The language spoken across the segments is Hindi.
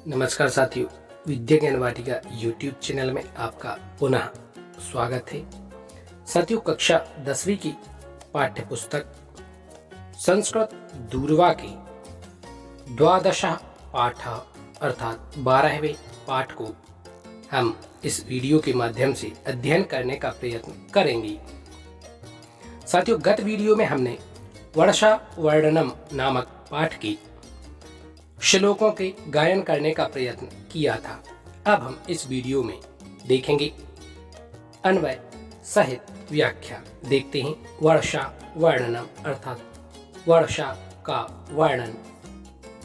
नमस्कार साथियों, विद्या ज्ञान वाटिका यूट्यूब चैनल में आपका पुनः स्वागत है। साथियों, कक्षा 10वीं की पाठ्य पुस्तक संस्कृत दूरवा के 12 पाठ अर्थात 12वें पाठ को हम इस वीडियो के माध्यम से अध्ययन करने का प्रयत्न करेंगे। साथियों, गत वीडियो में हमने वर्षा वर्णनम नामक पाठ की श्लोकों के गायन करने का प्रयत्न किया था। अब हम इस वीडियो में देखेंगे अन्वय सहित व्याख्या। देखते हैं वर्षा वर्णनम अर्थात वर्षा का वर्णन।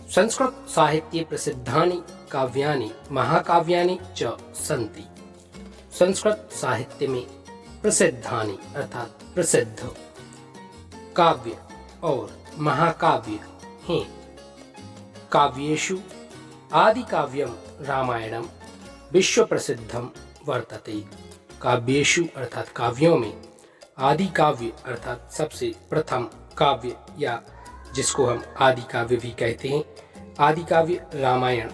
संस्कृत साहित्ये प्रसिद्धानि काव्यानि महाकाव्यानि च सन्ति। संस्कृत साहित्य में प्रसिद्धानि अर्थात प्रसिद्ध काव्य और महाकाव्य हैं। काव्येषु आदि काव्यम रामायणम विश्व प्रसिद्धम वर्तते। काव्येषु अर्थात काव्यों में आदि काव्य अर्थात सबसे प्रथम काव्य या जिसको हम आदि काव्य भी कहते हैं, आदि काव्य रामायण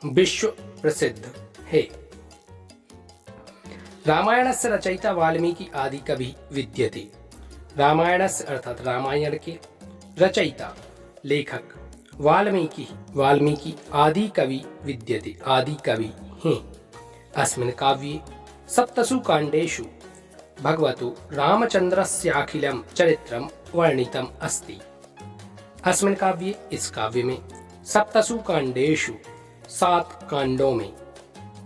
विश्व प्रसिद्ध है। रामायणस्य रचयिता वाल्मीकि आदि कवि विद्यते। रामायणस्य अर्थात रामायण के रचयिता लेखक वाल्मीकि आदि कवि विद्यते, आदि कवि हैं। अस्मिन् काव्ये सप्तसु काण्डेषु भगवतो रामचन्द्रस्याखिलं चरित्रं वर्णितम् अस्ति। अस्मिन् काव्ये इस काव्य में सप्तसु काण्डेषु 7 कांडों में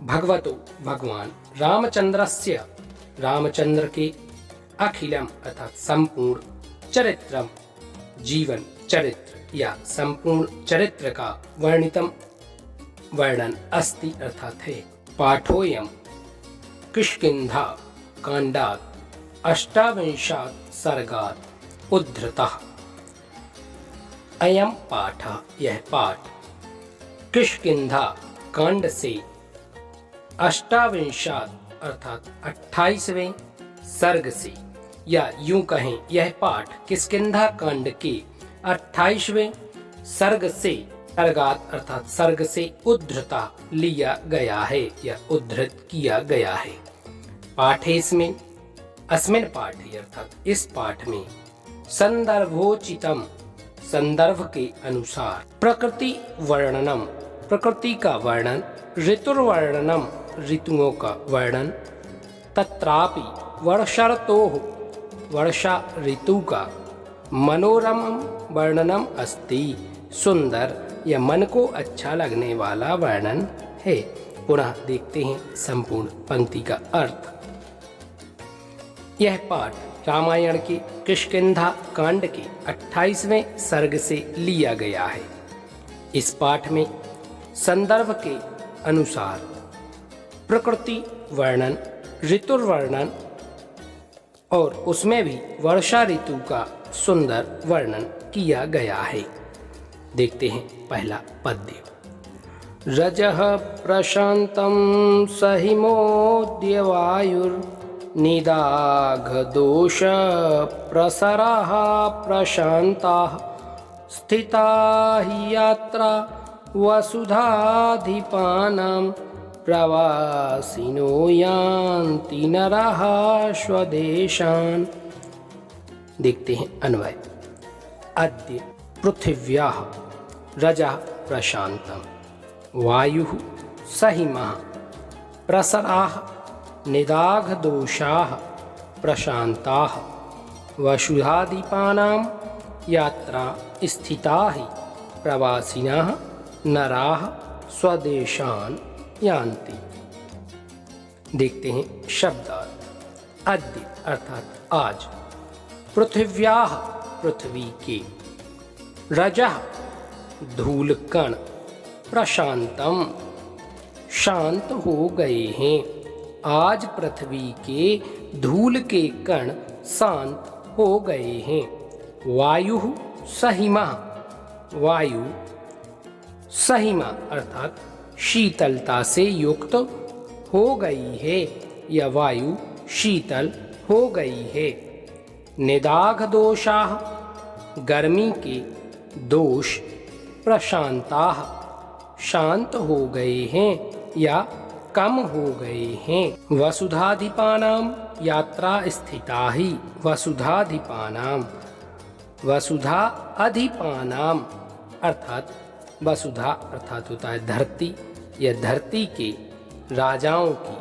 भगवतो भगवान रामचन्द्रस्य रामचंद्र के अखिलम अर्थात संपूर्ण चरित्रम जीवन चरित्र या संपूर्ण चरित्र का वर्णन अस्ति अर्थात है। पाठोयम किष्किंधा कांडात 28 सर्गात उद्धृतः। अयम पाठ यह पाठ किष्किंधा कांड से 28 अर्थात 28वें सर्ग से या यूं कहें यह पाठ किष्किंधा कांड के 28वें सर्ग से सर्गात अर्थात सर्ग से उद्धृता लिया गया है या उद्धृत किया गया है। पाठेस्मिन् अस्मिन् पाठे अर्थात इस पाठ में संदर्भोचितम संदर्भ के अनुसार प्रकृति वर्णनम प्रकृति का वर्णन, ऋतुर्वर्णनम ऋतुओं का वर्णन, तत्रापि वर्षर्तोः वर्षा ऋतु का मनोरमम वर्णनम अस्ति सुंदर या मन को अच्छा लगने वाला वर्णन है। पुनः देखते हैं संपूर्ण पंक्ति का अर्थ। यह पाठ रामायण के किष्किंधा कांड के 28वें सर्ग से लिया गया है। इस पाठ में संदर्भ के अनुसार प्रकृति वर्णन, ऋतुर्वर्णन और उसमें भी वर्षा ऋतु का सुंदर वर्णन किया गया है। देखते हैं पहला पद्य। रजः प्रशांतं सहिमोद्य वायुर्निदाघदोष प्रसराः प्रशांताः स्थिता हि यात्रा वसुधाधिपानां प्रवासिनो यान्ति नरः स्वदेशान्। देखते हैं अन्वय। अद्य पृथिव्याः रजः प्रशांतं वायुः सहिमः प्रसराः निदाघदोषाः प्रशांताः वसुधाधिपानां यात्रा स्थिता हि प्रवासिनः नराः स्वदेशान् यान्ति। देखते हैं शब्दार्थ। अद्य अर्थात आज, पृथिव्याः पृथ्वी के, रजः धूलकण, प्रशांतम शांत हो गए हैं। आज पृथ्वी के धूल के कण शांत हो गए हैं। वायु सहिमा वायु सहिमा अर्थात शीतलता से युक्त हो गई है या वायु शीतल हो गई है। निदाघ दोषाः गर्मी के दोष प्रशांताः शांत हो गए हैं या कम हो गए हैं। वसुधाधिपानां यात्रा स्थिता ही वसुधाधिपानां, वसुधा अधिपानां अर्थात वसुधा अर्थात होता है धरती या धरती के राजाओं की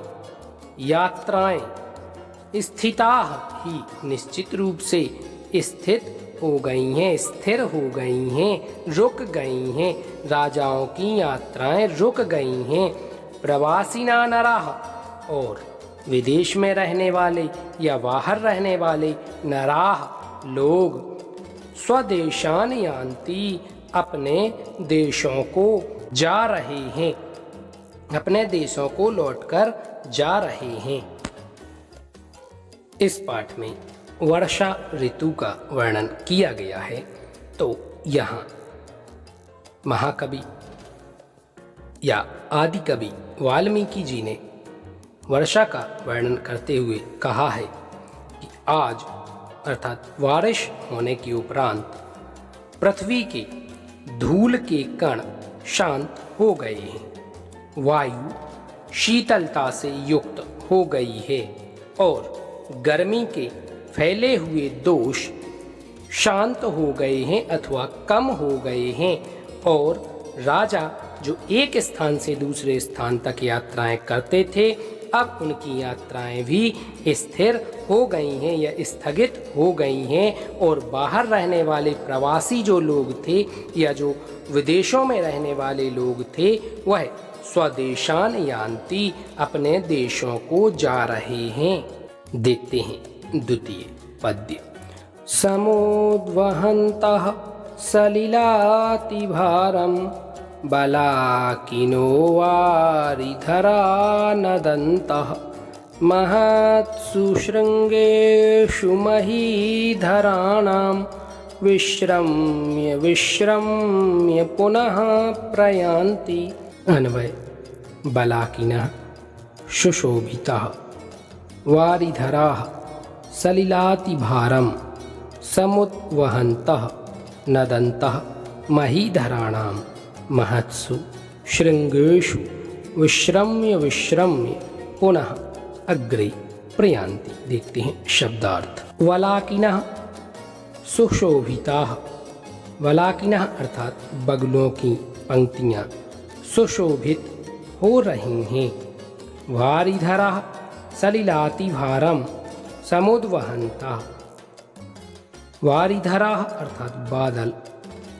यात्राएं स्थिता ही निश्चित रूप से स्थित हो गई हैं, स्थिर हो गई हैं, रुक गई हैं। राजाओं की यात्राएं रुक गई हैं। प्रवासिना नराः और विदेश में रहने वाले या बाहर रहने वाले नराः लोग स्वदेशान यान्ति अपने देशों को जा रहे हैं, अपने देशों को लौटकर जा रहे हैं। इस पाठ में वर्षा ऋतु का वर्णन किया गया है। तो यहाँ महाकवि या आदि कवि वाल्मीकि जी ने वर्षा का वर्णन करते हुए कहा है कि आज अर्थात बारिश होने के उपरांत पृथ्वी के धूल के कण शांत हो गए हैं, वायु शीतलता से युक्त हो गई है और गर्मी के फैले हुए दोष शांत हो गए हैं अथवा कम हो गए हैं और राजा जो एक स्थान से दूसरे स्थान तक यात्राएं करते थे अब उनकी यात्राएं भी स्थिर हो गई हैं या स्थगित हो गई हैं और बाहर रहने वाले प्रवासी जो लोग थे या जो विदेशों में रहने वाले लोग थे वह स्वदेशान यान्ति अपने देशों को जा रहे हैं। देखते हैं द्वितीय पद्य। समुद्वहन्तः सलिलातिभारं बलाकिनो वारिधरा नदन्तः महत्सु शृङ्गेषु महीधराणां विश्रम्य विश्रम्य पुनः प्रयान्ति। अन्वय बलाकिनः सुशोभितः वारिधराः सलिलातिभारं समुद्वहन्तः नदन्तः महीधराणां महत्सु शृङ्गेषु विश्रम्य विश्रम्य पुनः अग्रे प्रयान्ति। देखते हैं शब्दार्थ। वलाकिनः सुशोभिताः, वलाकिनः अर्थात बगलों की पंक्तियाँ सुशोभित हो रही हैं। वारिधराः सलिलातिभारं समुद्वहन्तः, वारिधराः अर्थात बादल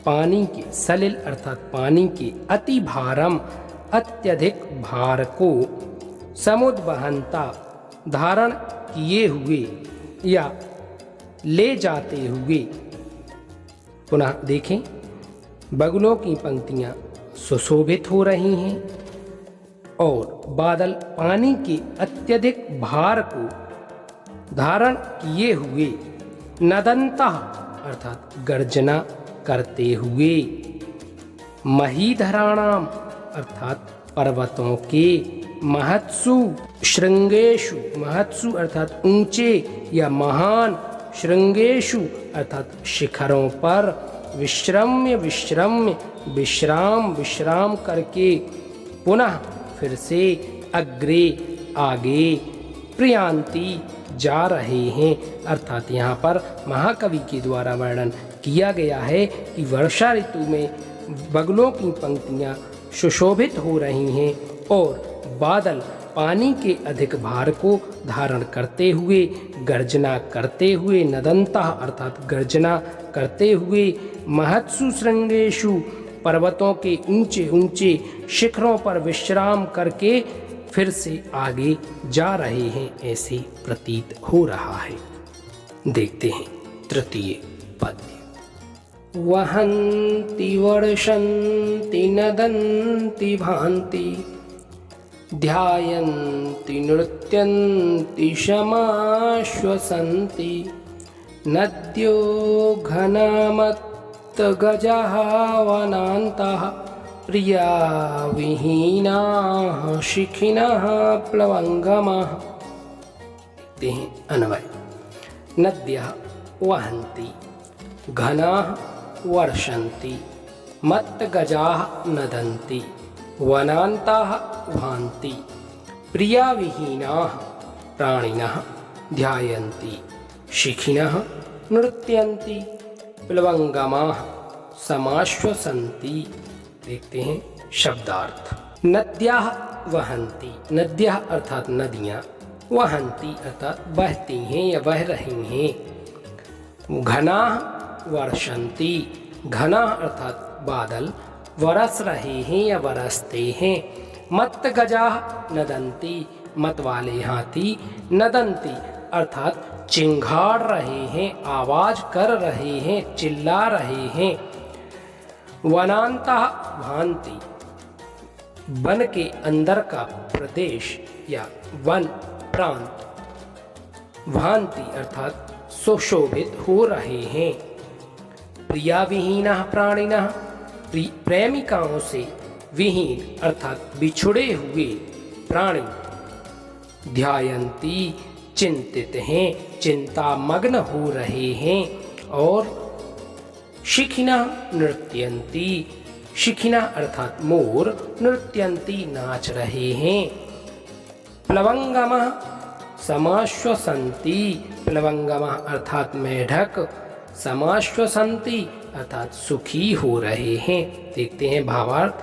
पानी के, सलिल अर्थात पानी के, अति भारम अत्यधिक भार को, समुद्वहन्ता धारण किए हुए या ले जाते हुए। पुनः देखें, बगुलों की पंक्तियां सुशोभित हो रही हैं और बादल पानी के अत्यधिक भार को धारण किए हुए, नदन्तः अर्थात गर्जना करते हुए, महीधराणाम अर्थात पर्वतों के, महत्सु शृंगेषु, महत्सु अर्थात ऊंचे या महान, शृंगेषु अर्थात शिखरों पर, विश्रम्य विश्रम्य विश्राम विश्राम करके, पुनः फिर से, अग्रे आगे, प्रयान्ति जा रहे हैं। अर्थात यहाँ पर महाकवि के द्वारा वर्णन किया गया है कि वर्षा ऋतु में बगलों की पंक्तियाँ सुशोभित हो रही हैं और बादल पानी के अधिक भार को धारण करते हुए, गर्जना करते हुए, नदन्तः अर्थात गर्जना करते हुए, महत्सु शृंगेषु पर्वतों के ऊंचे ऊंचे शिखरों पर विश्राम करके फिर से आगे जा रहे हैं, ऐसे प्रतीत हो रहा है। देखते हैं तृतीय पद्य। वहन्ति वर्षन्ति नदन्ति भान्ति ध्यायन्ति नृत्यन्ति शमाश्वसन्ति नद्यो घनमत्तगजाः वनान्तः प्रिया विहीनाः शिखिनः प्लवंगमाः। देखते हैं अन्वय। नद्यः वहन्ति, घनाः वर्षन्ति, मत्तगजाः नदन्ति वनान्ताः भान्ति प्रियाविहीनाः प्राणिनः ध्यायन्ति शिखिनः नृत्यन्ति प्लवंगमाः समाश्वसन्ति। देखते हैं शब्दार्थ। नद्याः वहन्ति, नद्याः अर्थात नदियाँ, वहन्ति अर्थात बहती हैं या बह रही हैं। घनाः वर्षन्ति, घनाः अर्थात बादल बरस रहे हैं या बरसते हैं। मत्तगजाः नदन्ति, मत वाले हाथी नदन्ति अर्थात चिंघाड़ रहे हैं, आवाज कर रहे हैं, चिल्ला रहे हैं। वनांतः भान्ति, वन के अंदर का प्रदेश या वन प्रांत। भांति अर्थात सुशोभित हो रहे हैं। प्रियाविहीनः प्राणिनः, प्रेमिकाओं से विहीन अर्थात बिछुड़े हुए प्राणी। ध्यायन्ति चिंतित हैं, चिंता मग्न हो रहे हैं। और शिखिनः नृत्यन्ति, शिखिनः अर्थात मोर, नृत्यन्ति नाच रहे हैं। प्लवंगमः समाश्वसन्ति, प्लवंगमः अर्थात मेढक, समाश्वसन्ति अर्थात सुखी हो रहे हैं। देखते हैं भावार्थ।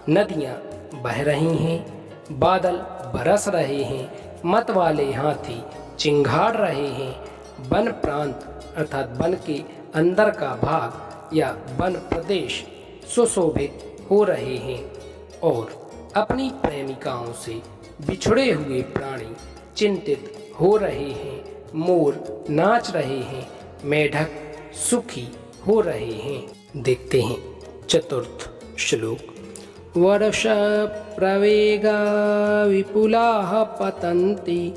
नदियाँ बह रही हैं, बादल बरस रहे हैं, मत वाले हाथी चिंघाड़ रहे हैं। वन प्रांत अर्थात वन के अंदर का भाग या वन प्रदेश सुशोभित हो रहे हैं। और अपनी प्रेमिकाओं से बिछड़े हुए प्राणी चिंतित हो रहे हैं। मोर नाच रहे हैं, मेढक सुखी हो रहे हैं। देखते हैं चतुर्थ श्लोक। वर्ष प्रवेगा विपुलाः पतन्ति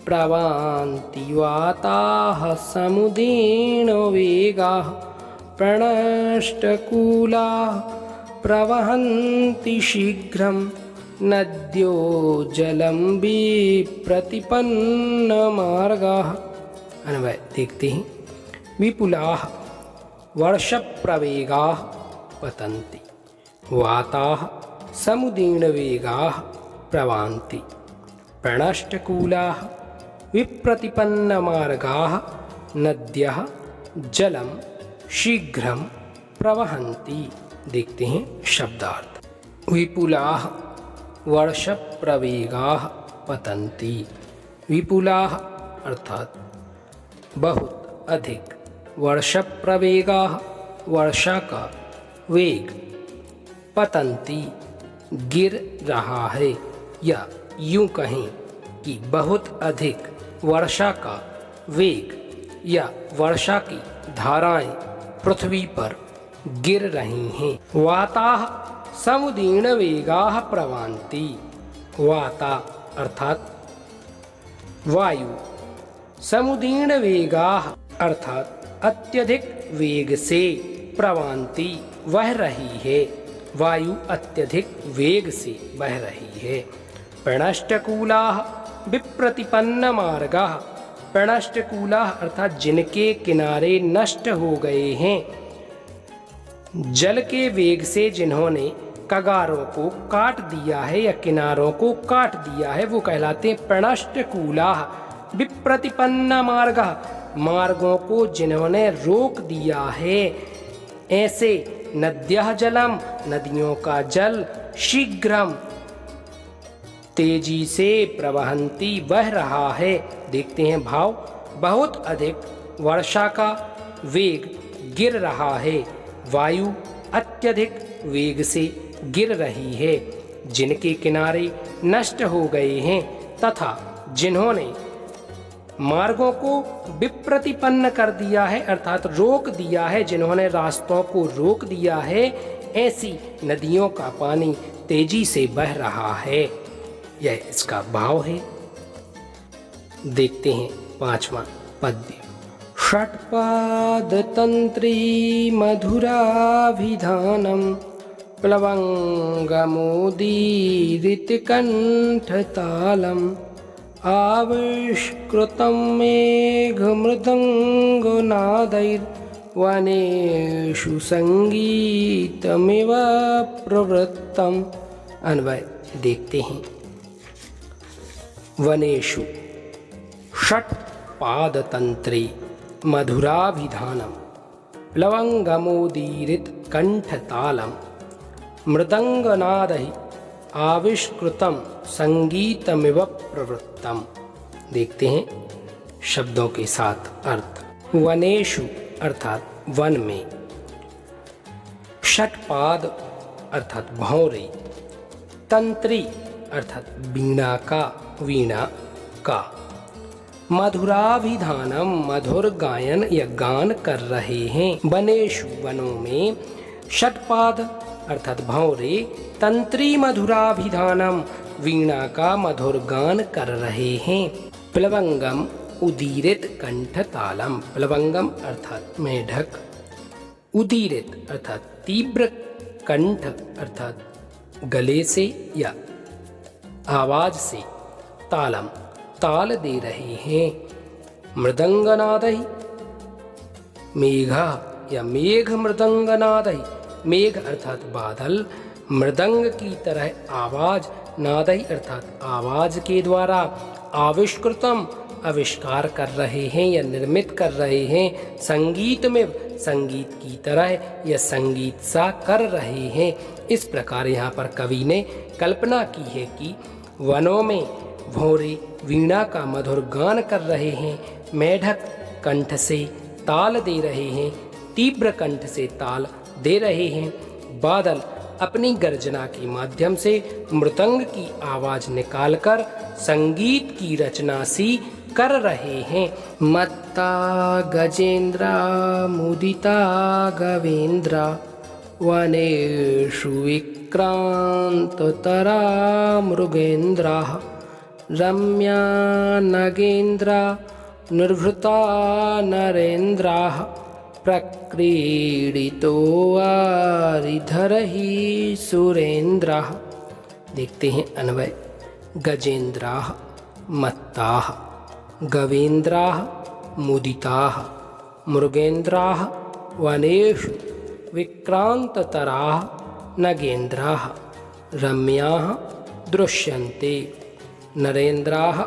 प्रवान्ति वाताः समुदीर्ण वेगाः प्रणष्टकूलाः प्रवहन्ति शीघ्रं नद्यो जलं विप्रतिपन्नमार्गाः। अन्वय देखते हैं। विपुलाः वर्षप्रवेगाः पतन्ति, वाताः समुदीर्णवेगाः प्रवान्ति, प्रणष्टकूलाः विप्रतिपन्नमार्गाः नद्यः जलं शीघ्रं प्रवहन्ति। देखते हैं शब्दार्थ। विपुलाः वर्षप्रवेगाः पतन्ति। विपुलाः अर्थात बहुत अधिक, वर्षप्रवेगाः वर्षा का वेग, पतन्ति गिर रहा है, या यूं कहें कि बहुत अधिक वर्षा का वेग या वर्षा की धाराएं पृथ्वी पर गिर रही हैं। वाताः समुदीर्ण वेगाः प्रवान्ति। वाता अर्थात वायु, समुदीर्ण वेगाः अर्थात अत्यधिक वेग से, प्रवान्ति वह रही है, वायु अत्यधिक वेग से बह रही है। प्रणष्टकूलाः विप्रतिपन्न मार्गाः, प्रणष्टकूलाः अर्थात जिनके किनारे नष्ट हो गए हैं। जल के वेग से जिन्होंने कगारों को काट दिया है या किनारों को काट दिया है, वो कहलाते हैं प्रणष्टकूलाः। विप्रतिपन्न मार्गाः, मार्गों को जिन्होंने रोक दिया है। ऐसे नद्यः जलम, नदियों का जल, शीघ्रम तेजी से, प्रवहन्ति बह रहा है। देखते हैं भाव। बहुत अधिक वर्षा का वेग गिर रहा है, वायु अत्यधिक वेग से गिर रही है, जिनके किनारे नष्ट हो गए हैं तथा जिन्होंने मार्गों को विप्रतिपन्न कर दिया है अर्थात रोक दिया है, जिन्होंने रास्तों को रोक दिया है, ऐसी नदियों का पानी तेजी से बह रहा है। यह इसका भाव है। देखते हैं पांचवा पद्य। षट्पादतंत्री मधुराभिधानम प्लवंगमोदीरितकंठतालम आविष्कृतं मेघमृदंगनादैर् वनेषु संगीतमिव प्रवृत्तम। अन्वय देखते हैं। वनेषु षट्पादतंत्रे मधुराभिधानम प्लवंगमोदीरित कंठतालम मृदंगनादहि आविष्कृतम संगीतमिव प्रवृत्तम। देखते हैं शब्दों के साथ अर्थ। वनेषु अर्थात वन में, षटपाद अर्थात भौरे, तंत्री अर्थात वीणा का, मधुराभिधानम मधुर गायन या गान कर रहे हैं। वनेषु वनों में, षटपाद अर्थात भौरे, तंत्री मधुराभिधानम वीणा का मधुर गान कर रहे हैं। प्लवंगम उदीरित कंठ तालम, प्लवंगम अर्थात मेढक, उदीरित अर्थात तीव्र, कंठ अर्थात गले से या आवाज से, तालम ताल दे रहे हैं। मृदंगनादहि मेघा या मेघ मृदंगनादहि, मेघ अर्थात बादल, मृदंग की तरह आवाज, नादहि अर्थात आवाज के द्वारा, आविष्कृतम आविष्कार कर रहे हैं या निर्मित कर रहे हैं, संगीत में संगीत की तरह या संगीत सा कर रहे हैं। इस प्रकार यहाँ पर कवि ने कल्पना की है कि वनों में भौरे वीणा का मधुर गान कर रहे हैं, मेढक कंठ से ताल दे रहे हैं, तीव्र कंठ से ताल दे रहे हैं, बादल अपनी गर्जना के माध्यम से मृदंग की आवाज निकालकर संगीत की रचना सी कर रहे हैं। मत्ता गजेंद्रा मुदिता गवेंद्रा वनेषु विक्रांततरा मृगेन्द्राः रम्या नगेन्द्रा निर्भृता नरेन्द्राः प्रक्रीडितो वारिधरहि सुरेन्द्राः। देखते हैं अन्वय। गजेन्द्राः मत्ताः, गवेन्द्राः मुदिताः, मृगेन्द्राः वनेषु विक्रांततराः नगेन्द्राः रम्याः दृश्यन्ते, नरेन्द्राः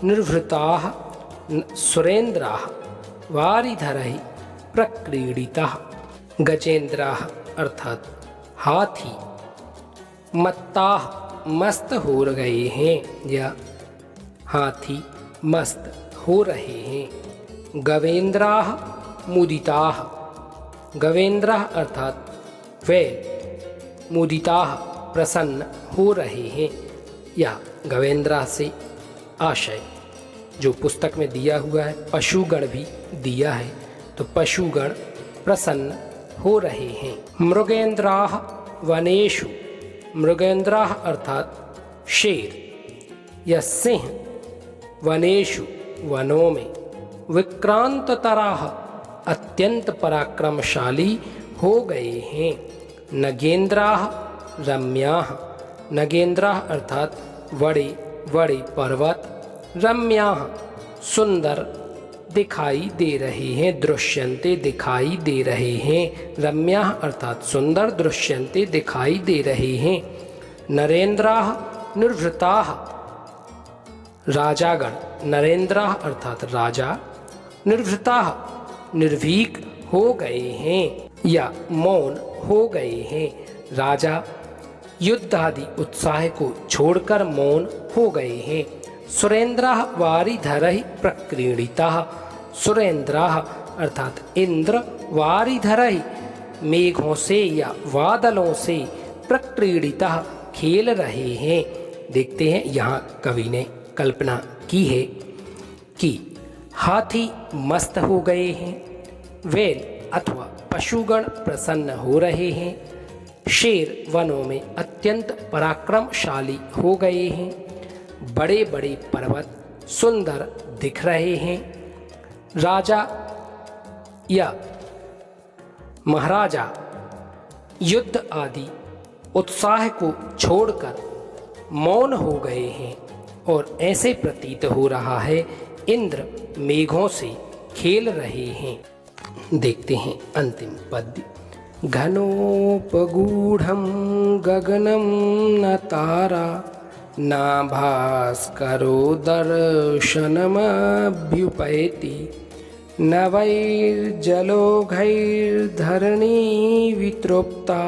निर्भृताः सुरेन्द्राः वारिधरहि प्रक्रीडिताः। गजेन्द्राः अर्थात हाथी, मत्ताः मस्त हो गए हैं या हाथी मस्त हो रहे हैं। गवेन्द्राः मुदिताः, गवेन्द्राः अर्थात वैल, मुदिताः प्रसन्न हो रहे हैं या गवेन्द्राः से आशय जो पुस्तक में दिया हुआ है, पशुगण भी दिया है, तो पशुगण प्रसन्न हो रहे हैं। मृगेन्द्राः वनेषु, मृगेन्द्राः अर्थात शेर या सिंह, वनेषु वनों में, विक्रांततराः अत्यंत पराक्रमशाली हो गए हैं। नगेन्द्राः रम्याः, नगेन्द्राः अर्थात बड़े बड़े पर्वत, रम्याः सुंदर दिखाई दे रहे हैं, दृश्यन्ते दिखाई दे रहे हैं। रम्याः अर्थात सुंदर, दृश्यन्ते दिखाई दे रहे हैं। नरेन्द्राः निर्भृताः राजागण, नरेन्द्राः अर्थात राजा, निर्भृताः निर्भीक हो गए हैं या मौन हो गए हैं। राजा युद्ध आदि उत्साह को छोड़कर मौन हो गए हैं। सुरेन्द्राः वारिधरहि प्रक्रीडिताः, सुरेन्द्राः अर्थात इंद्र, वारिधरहि मेघों से या बादलों से, प्रक्रीडिताः खेल रहे हैं। देखते हैं यहाँ कवि ने कल्पना की है कि हाथी मस्त हो गए हैं, वैल अथवा पशुगण प्रसन्न हो रहे हैं, शेर वनों में अत्यंत पराक्रमशाली हो गए हैं, बड़े बड़े पर्वत सुंदर दिख रहे हैं, राजा या महाराजा युद्ध आदि उत्साह को छोड़कर मौन हो गए हैं और ऐसे प्रतीत हो रहा है इंद्र मेघों से खेल रहे हैं। देखते हैं अंतिम पद्य। घनोपगूढ़ं गगनं न तारा नाभास्करो दर्शनमभ्युपैति नवैर्जलौघैर्धरणी वितृप्ता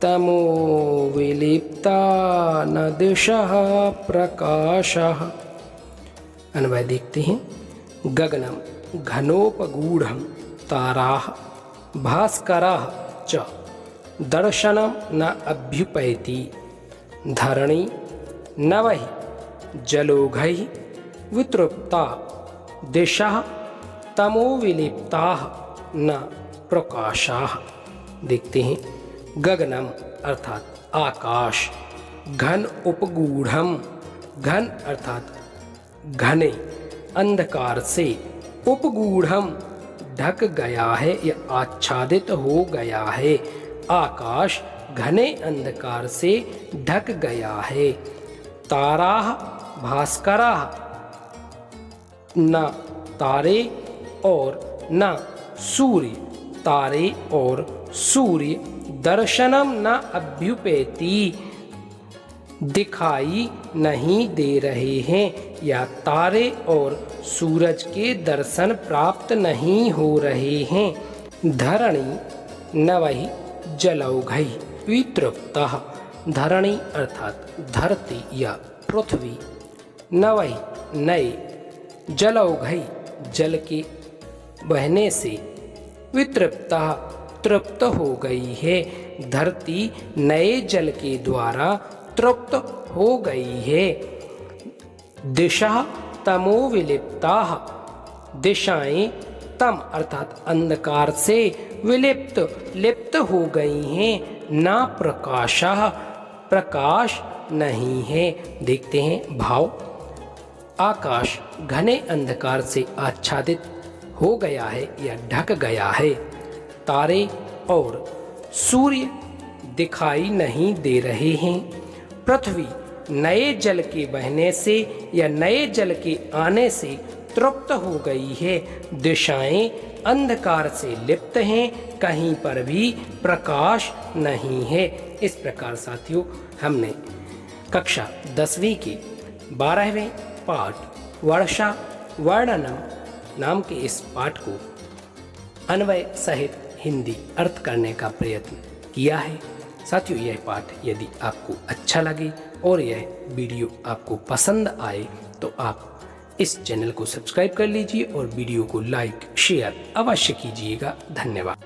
तमो विलिप्ता न दिशः प्रकाशः। अन्वय देखते हैं। गगनम घनोपगूढ़ं ताराः भास्कराः च दर्शनं न अभ्युपैति धरणी नवैः जलौघैः वितृप्ता दिशः तमो विलिप्ताः न प्रकाशाः। देखते हैं। गगनम अर्थात आकाश, घन उपगूढ़म, घन अर्थात घने अंधकार से, उपगूढ़म ढक गया है या आच्छादित हो गया है। आकाश घने अंधकार से ढक गया है। ताराः भास्कराः न तारे और न सूर्य, तारे और सूर्य दर्शनम न अभ्युपेति दिखाई नहीं दे रहे हैं या तारे और सूरज के दर्शन प्राप्त नहीं हो रहे हैं। धरणी नवहि जलौघैः वितृप्तः, धरणी अर्थात धरती या पृथ्वी, नवहि नए, जलौघैः जल के बहने से, वितृप्तः तृप्त हो गई है। धरती नए जल के द्वारा तृप्त हो गई है। दिशा तमो विलिप्ताः, दिशाएं तम अर्थात अंधकार से विलिप्त लिप्त हो गई हैं। ना प्रकाशः प्रकाश नहीं है। देखते हैं भाव। आकाश घने अंधकार से आच्छादित हो गया है या ढक गया है। तारे और सूर्य दिखाई नहीं दे रहे हैं। पृथ्वी नए जल के बहने से या नए जल के आने से तृप्त हो गई है। दिशाएं अंधकार से लिप्त हैं, कहीं पर भी प्रकाश नहीं है। इस प्रकार साथियों हमने कक्षा 10वीं के 12वें पाठ वर्षा वर्णनम नाम के इस पाठ को अन्वय सहित हिंदी अर्थ करने का प्रयत्न किया है। साथियों यह पाठ यदि आपको अच्छा लगे और यह वीडियो आपको पसंद आए तो आप इस चैनल को सब्सक्राइब कर लीजिए और वीडियो को लाइक शेयर अवश्य कीजिएगा। धन्यवाद।